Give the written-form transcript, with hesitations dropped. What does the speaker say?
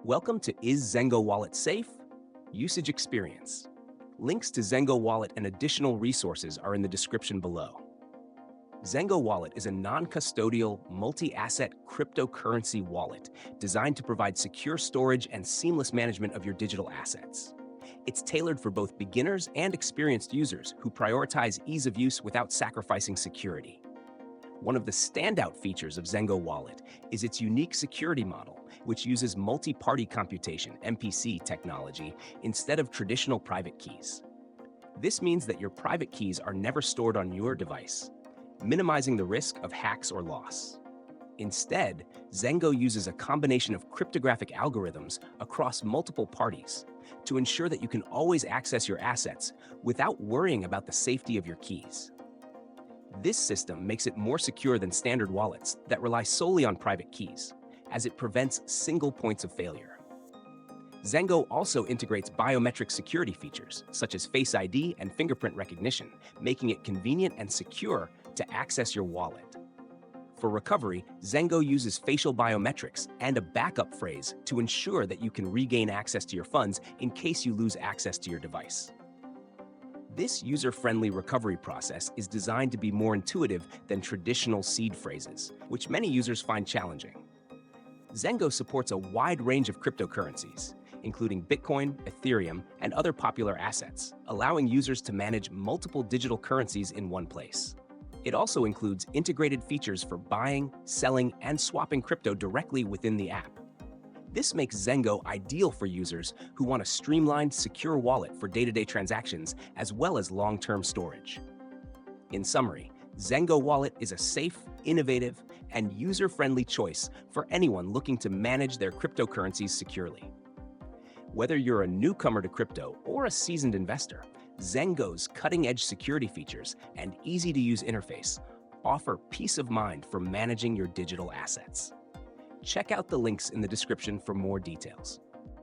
Welcome to Is Zengo Wallet Safe? Usage Experience. Links to Zengo Wallet and additional resources are in the description below. Zengo Wallet is a non-custodial, multi-asset cryptocurrency wallet designed to provide secure storage and seamless management of your digital assets. It's tailored for both beginners and experienced users who prioritize ease of use without sacrificing security. One of the standout features of Zengo Wallet is its unique security model, which uses multi-party computation (MPC) technology instead of traditional private keys. This means that your private keys are never stored on your device, minimizing the risk of hacks or loss. Instead, Zengo uses a combination of cryptographic algorithms across multiple parties to ensure that you can always access your assets without worrying about the safety of your keys. This system makes it more secure than standard wallets that rely solely on private keys, as it prevents single points of failure. Zengo also integrates biometric security features, such as Face ID and fingerprint recognition, making it convenient and secure to access your wallet. For recovery, Zengo uses facial biometrics and a backup phrase to ensure that you can regain access to your funds in case you lose access to your device. This user-friendly recovery process is designed to be more intuitive than traditional seed phrases, which many users find challenging. Zengo supports a wide range of cryptocurrencies, including Bitcoin, Ethereum, and other popular assets, allowing users to manage multiple digital currencies in one place. It also includes integrated features for buying, selling, and swapping crypto directly within the app. This makes Zengo ideal for users who want a streamlined, secure wallet for day-to-day transactions as well as long-term storage. In summary, Zengo Wallet is a safe, innovative, and user-friendly choice for anyone looking to manage their cryptocurrencies securely. Whether you're a newcomer to crypto or a seasoned investor, Zengo's cutting-edge security features and easy-to-use interface offer peace of mind for managing your digital assets. Check out the links in the description for more details.